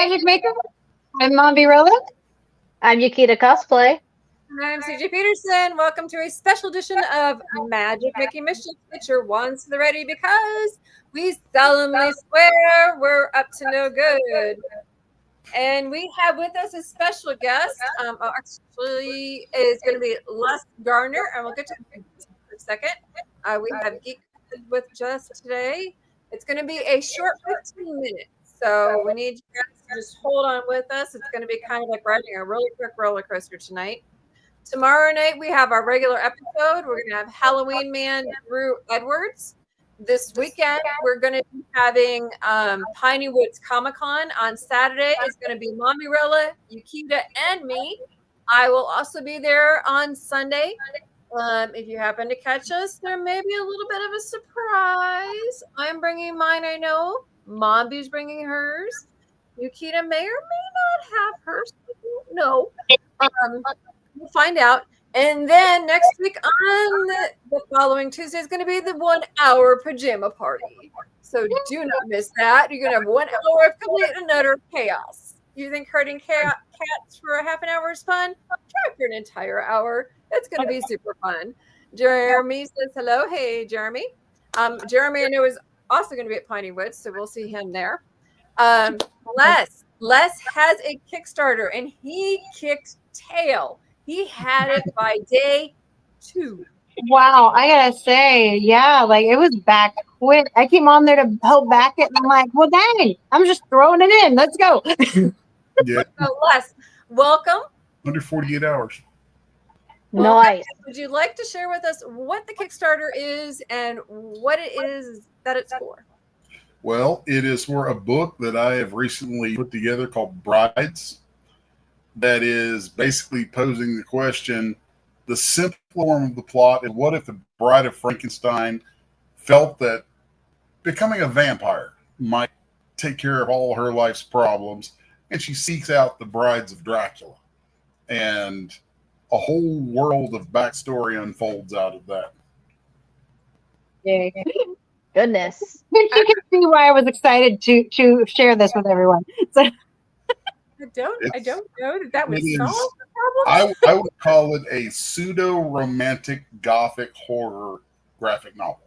Magic Maker. I'm Monvirella. I'm Yukita Cosplay. And I'm CJ Peterson. Welcome to a special edition of Magic Making Mischief. Get your wands to the ready because we solemnly swear we're up to no good. And we have with us a special guest. Actually, is going to be Les Garner, and we'll get to him in a second. We have Geek with us today. It's going to be a short 15 minutes. So we need you guys to just hold on with us. It's going to be kind of like riding a really quick roller coaster tonight. Tomorrow night, we have our regular episode. We're going to have Halloween Man Drew Edwards. This weekend, we're going to be having Piney Woods Comic-Con. On Saturday, it's going to be Monvirella, Yukita, and me. I will also be there on Sunday. If you happen to catch us, there may be a little bit of a surprise. I'm bringing mine, I know. Momby's bringing hers. Yukita may or may not have hers. No. We'll find out. And then next week on the following Tuesday is going to be the 1 hour pajama party. So do not miss that. You're going to have 1 hour of complete and utter chaos. You think herding cats for a half an hour is fun? Try it for an entire hour. It's going to be super fun. Jeremy says hello. Hey, Jeremy. Jeremy, I know, is also going to be at Piney Woods, so we'll see him there. Les has a Kickstarter, and he kicked tail. He had it by day 2. Wow, I gotta say, yeah, like it was back quick. I came on there to help back it, and I'm like, well, dang, I'm just throwing it in. Let's go. Yeah. So Les, welcome. Under 48 hours. Nice. Would you like to share with us what the Kickstarter is and what it is that it's for? Well, it is for a book that I have recently put together called Brides. That is basically posing the question, the simple form of the plot is, what if the Bride of Frankenstein felt that becoming a vampire might take care of all her life's problems, and she seeks out the brides of Dracula. And a whole world of backstory unfolds out of that. Yeah. Goodness. You can see why I was excited to share this with everyone. So, I don't know that would It solve is- the problem. I would call it a pseudo-romantic gothic horror graphic novel.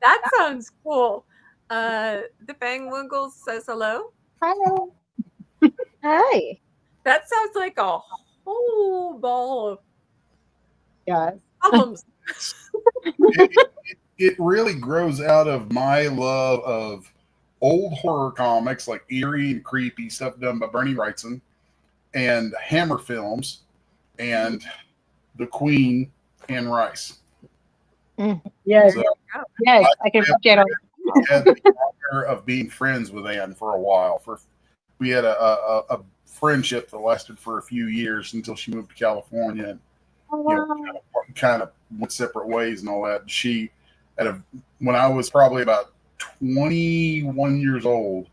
That sounds cool. The Bang Winkles says hello. hello. Hi. That sounds like a whole ball of Yes. problems. It really grows out of my love of old horror comics, like eerie and creepy stuff done by Bernie Wrightson, and Hammer films, and the Queen, Anne Rice. Yes. So Yes. I can appreciate it. I had the honor of being friends with Anne for a while. We had a friendship that lasted for a few years until she moved to California, and kind of went separate ways and all that. She, when I was probably about 21 years old,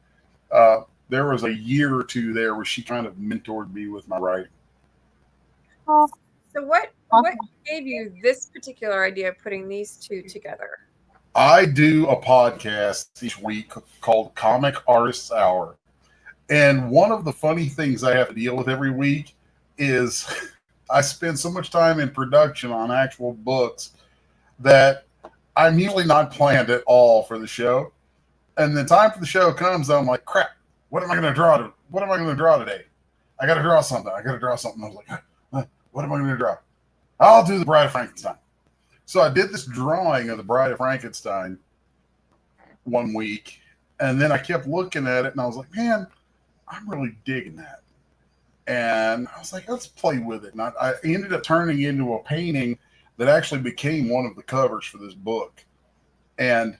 there was a year or two there where she kind of mentored me with my writing. So what gave you this particular idea of putting these two together? I do a podcast each week called Comic Artists Hour. And one of the funny things I have to deal with every week is I spend so much time in production on actual books that I'm usually not planned at all for the show. And the time for the show comes, I'm like, crap, what am I going to draw? What am I going to draw today? I got to draw something. I was like, what am I going to draw? I'll do the Bride of Frankenstein. So I did this drawing of the Bride of Frankenstein one week, and then I kept looking at it, and I was like, man, I'm really digging that. And I was like, let's play with it. And I ended up turning into a painting that actually became one of the covers for this book. And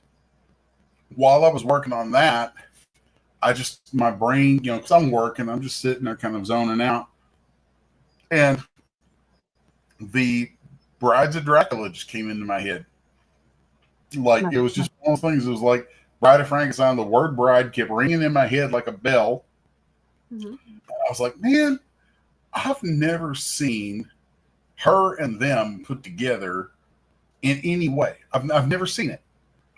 while I was working on that, my brain, because I'm working, I'm just sitting there kind of zoning out. And the Brides of Dracula just came into my head. Like, it was just one of those things. It was like Bride of Frankenstein. The word bride kept ringing in my head like a bell. Mm-hmm. I was like, man, I've never seen her and them put together in any way. I've never seen it.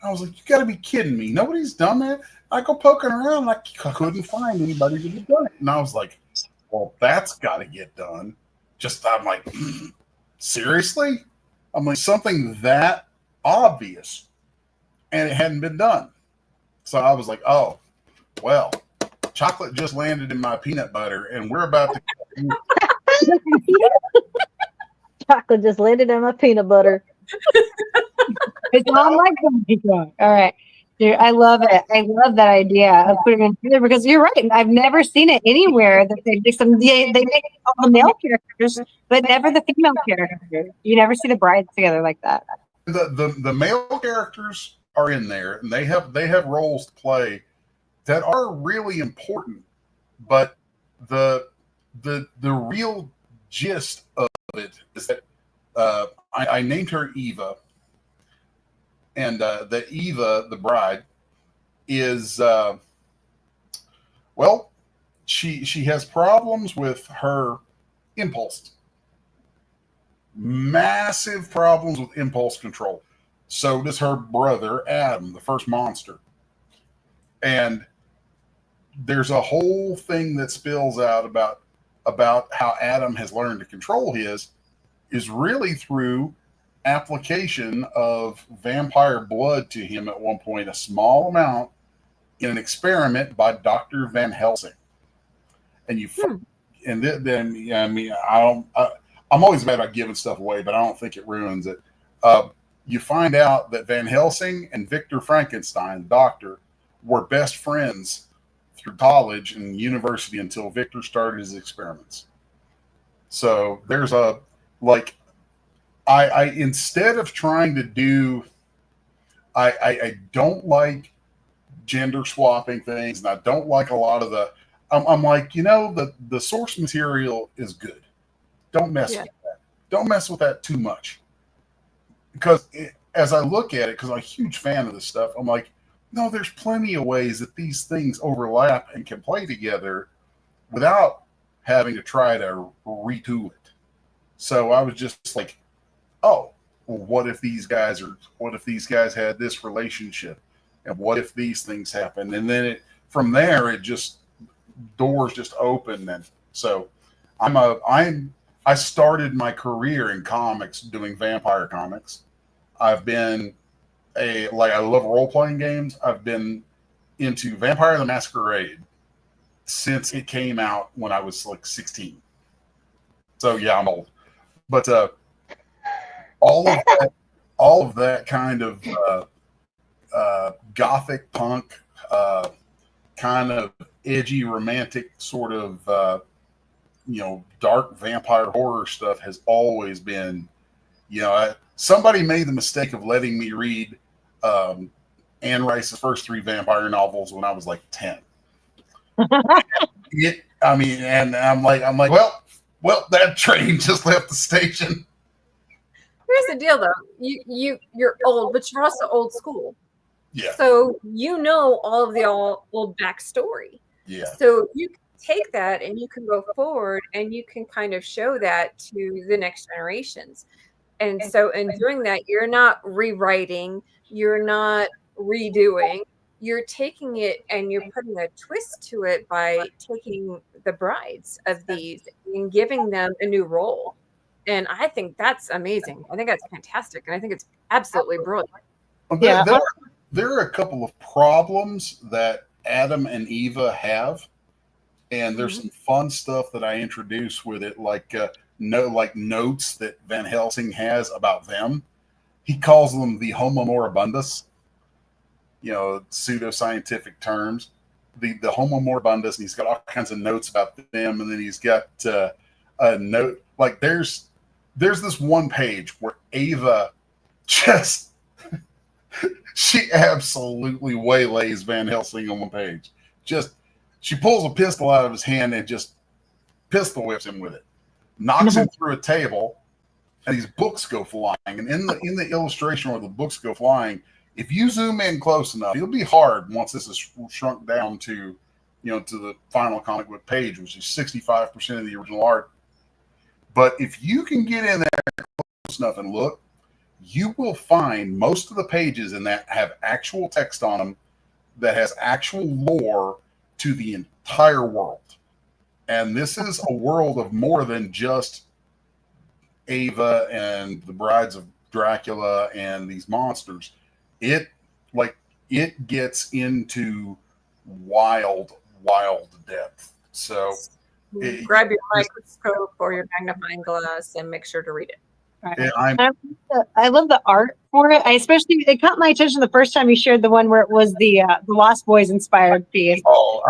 I was like, you got to be kidding me. Nobody's done that. I go poking around, and I couldn't find anybody that had done it. And I was like, well, that's got to get done. I'm like, seriously? I'm like, something that obvious, and it hadn't been done. So I was like, oh, well, chocolate just landed in my peanut butter, and we're about to. Chocolate just landed in my peanut butter. It's not like them. All right. Dude, I love it. I love that idea of putting them together because you're right. I've never seen it anywhere that they make they make all the male characters, but never the female characters. You never see the brides together like that. The male characters are in there, and they have roles to play that are really important. But the real gist of it is that I named her Eva. And the Eva, the bride, is well, she has problems with her impulse, massive problems with impulse control. So does her brother Adam, the first monster. And there's a whole thing that spills out about how Adam has learned to control his is really through application of vampire blood to him at one point, a small amount in an experiment by Dr. Van Helsing. And and then I mean, I'm always bad about giving stuff away, but I don't think it ruins it. You find out that Van Helsing and Victor Frankenstein, the doctor, were best friends through college and university until Victor started his experiments. So there's I instead of trying to do, I don't like gender swapping things, and I don't like a lot of the. I'm like, the source material is good. Don't mess with that. Don't mess with that too much. Because as I look at it, because I'm a huge fan of this stuff, I'm like, no, there's plenty of ways that these things overlap and can play together without having to try to retool it. So I was just like, oh, well, what if these guys had this relationship, and what if these things happen? And then from there, doors just open. And so I started my career in comics doing vampire comics. I've been I love role-playing games. I've been into Vampire the Masquerade since it came out when I was like 16. So yeah, I'm old. But all of that kind of gothic punk, kind of edgy romantic sort of dark vampire horror stuff has always been, somebody made the mistake of letting me read Anne Rice's first 3 vampire novels when I was like 10. And I'm like, well, that train just left the station. Here's the deal, though. You're old, but you're also old school. Yeah. So all of the old backstory. Yeah. So you can take that and you can go forward and you can kind of show that to the next generations. And so in doing that, you're not rewriting, you're not redoing, you're taking it and you're putting a twist to it by taking the brides of these and giving them a new role. And I think that's amazing. I think that's fantastic. And I think it's absolutely brilliant. Yeah. There are a couple of problems that Adam and Eva have. And there's some fun stuff that I introduce with it, like notes that Van Helsing has about them. He calls them the Homo moribundus, pseudoscientific terms. The Homo moribundus, and he's got all kinds of notes about them. And then he's got a note, like there's this one page where Ava just, she absolutely waylays Van Helsing on one page. She pulls a pistol out of his hand and just pistol whips him with it, knocks him through a table, and these books go flying. And in the illustration where the books go flying, if you zoom in close enough, it'll be hard once this is shrunk down to the final comic book page, which is 65% of the original art. But if you can get in there close enough and look, you will find most of the pages in that have actual text on them that has actual lore to the entire world. And this is a world of more than just Ava and the Brides of Dracula and these monsters. It gets into wild depth. So grab your microscope or your magnifying glass and make sure to read it. Right. I love the art for it. It caught my attention the first time you shared the one where it was the Lost Boys inspired piece. Oh,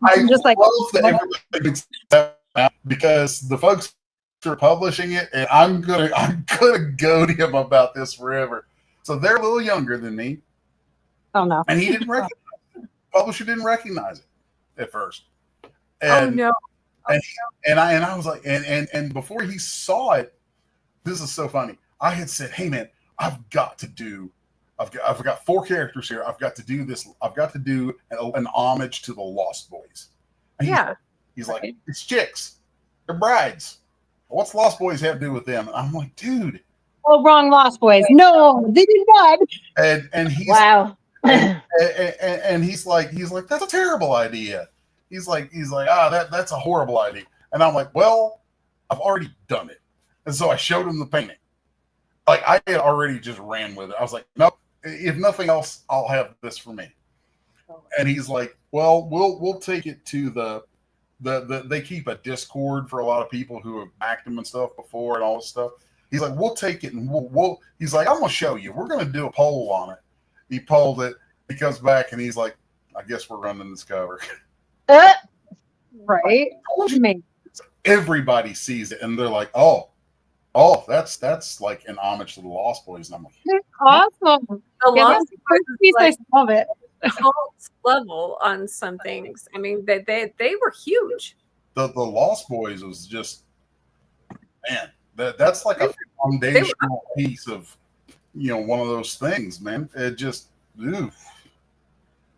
I just like love that everybody thinks that out because the folks who are publishing it, and I'm gonna go to him about this forever. So they're a little younger than me. Oh no! And he didn't recognize it. The publisher didn't recognize it at first. And, oh no! And I was like, and before he saw it, this is so funny. I had said, "Hey man, I've got 4 characters here. I've got to do this. I've got to do an homage to the Lost Boys." And he's like, "It's chicks. They're brides. What's Lost Boys have to do with them?" And I'm like, "Dude." Oh, wrong, Lost Boys. No, they did not. And he's wow. and he's like, "That's a terrible idea." He's like, that's a horrible idea. And I'm like, "Well, I've already done it." And so I showed him the painting. Like I had already just ran with it. I was like, "Nope. If nothing else, I'll have this for me." And he's like, "Well, we'll take it to the they keep a Discord for a lot of people who have backed them and stuff before and all this stuff." He's like, "We'll take it and we'll." He's like, "I'm gonna show you. We're gonna do a poll on it." He polled it. He comes back and he's like, "I guess we're running this cover." Right. Everybody sees it and they're like, "Oh, that's like an homage to the Lost Boys." And I'm like, "That's awesome." The Lost Boys piece, I love it. Cult level on some things. I mean, they were huge. The Lost Boys was just, man, that's like a foundational piece of, one of those things, man. It just, oof.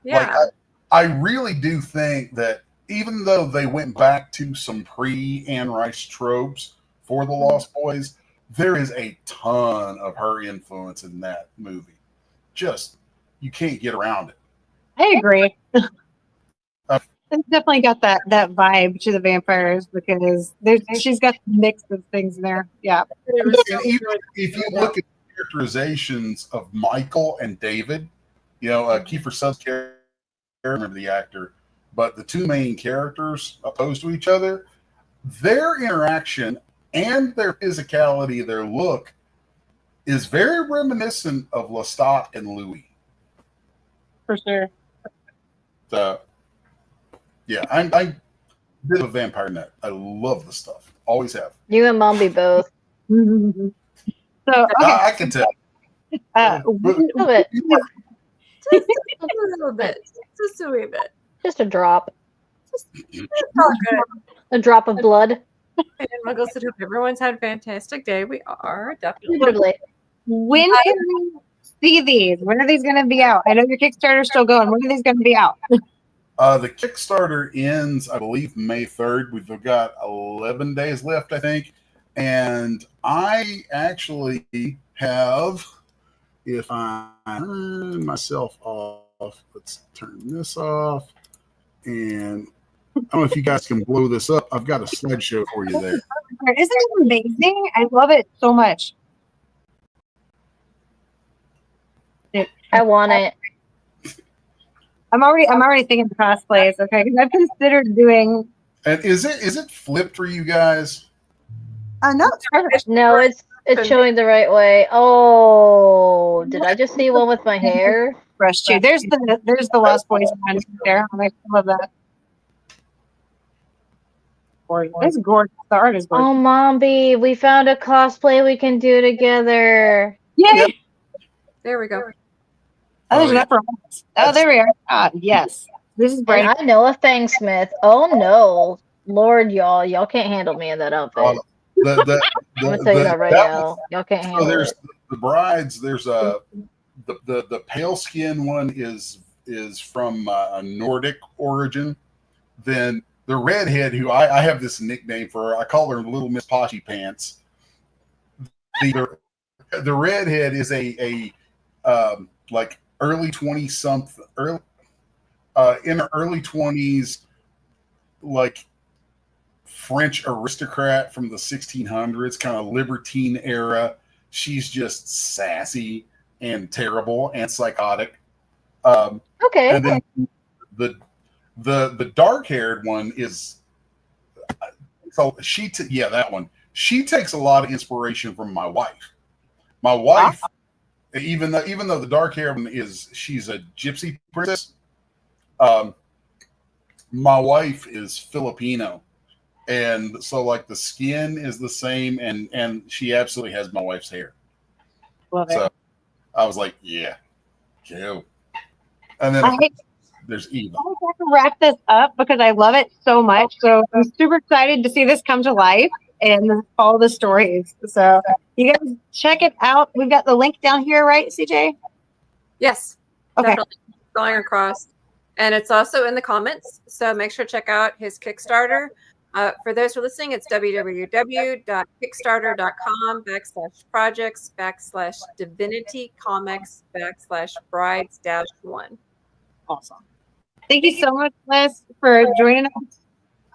Yeah. Like, I really do think that even though they went back to some pre-Anne Rice tropes for the Lost Boys, there is a ton of her influence in that movie. Just, you can't get around it. I agree. It's definitely got that vibe to the vampires because she's got the mix of things in there. Yeah. And even if you look at the characterizations of Michael and David, Kiefer Sutherland's character, I don't remember the actor, but the two main characters opposed to each other, their interaction and their physicality, their look, is very reminiscent of Lestat and Louis. For sure. So, yeah, I'm a bit of a vampire nut. I love the stuff. Always have. You and Mom be both. So, okay. I can tell. A little bit. Just a little bit. Just a wee bit. Just a drop. It's all good. A drop of blood. And Muggles said, hope everyone's had a fantastic day. We are definitely. Literally. When can we see these? When are these going to be out? I know your Kickstarter's still going. When are these going to be out? The Kickstarter ends, I believe, May 3rd. We've got 11 days left, I think. And I actually have, if I turn myself off, let's turn this off. And I don't know if you guys can blow this up. I've got a slideshow for you there. Isn't it amazing? I love it so much. I want it. I'm already thinking cosplays, okay? Because I've considered doing. And is it flipped for you guys? No, it's perfect. No, it's showing the right way. Oh, did I just see one with my hair? Brush too. There's the Lost Boys one there. I love that. It's gorgeous. The art is gorgeous. Oh, Mombi, we found a cosplay we can do together. Yay! Yep. There we go. Oh, there's enough for us. Oh, there we are. Yes. This is And bright. I know a Fangsmith. Oh no, Lord, y'all can't handle me in that outfit. I'm gonna tell you that right now. Y'all can't handle there's it. the brides. There's the pale skin one is from a Nordic origin. Then the redhead, who I have this nickname for her, I call her Little Miss Potty Pants. the redhead is a like early 20 something, in her early 20s, like French aristocrat from the 1600s, kind of libertine era. She's just sassy and terrible and psychotic. Okay. And then the dark haired one is so that one. She takes a lot of inspiration from my wife. My wife, even though the dark haired one she's a gypsy princess. My wife is Filipino, and so like the skin is the same, and she absolutely has my wife's hair. Love So it. I was like, yeah, go. And then there's Eva. I have to wrap this up because I love it so much. So I'm super excited to see this come to life and all the stories. So you guys check it out. We've got the link down here, right, CJ? Yes. Okay. Definitely going across. And it's also in the comments. So make sure to check out his Kickstarter. For those who are listening, it's www.kickstarter.com/Divinity Comics/brides-1. Awesome. Thank you so much, Les, for joining us.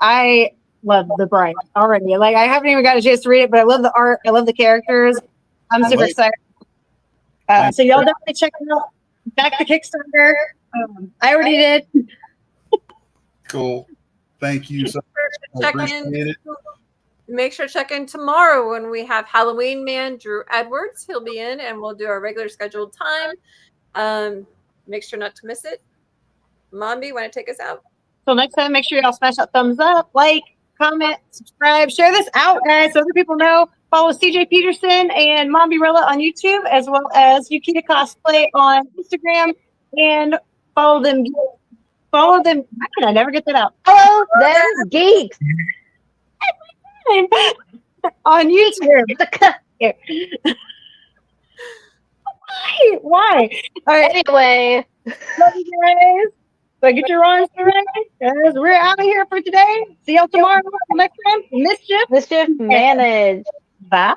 I love the bride already. Like, I haven't even got a chance to read it, but I love the art. I love the characters. I'm super excited. So y'all definitely check it out. Back to Kickstarter. I already did. Cool. Thank you so much. Make sure to check in tomorrow when we have Halloween Man Drew Edwards. He'll be in, and we'll do our regular scheduled time. Make sure not to miss it. Mombi, want to take us out? So next time, make sure y'all smash that thumbs up, like, comment, subscribe, share this out, guys, so other people know. Follow CJ Peterson and Mombirella on YouTube, as well as Yukita Cosplay on Instagram, and follow them. How can I never get that out? Follow them geeks on YouTube. Why? All right. Anyway, love you guys. So get your runs ready, guys. We're out of here for today. See y'all tomorrow. Next time, mischief managed. Bye.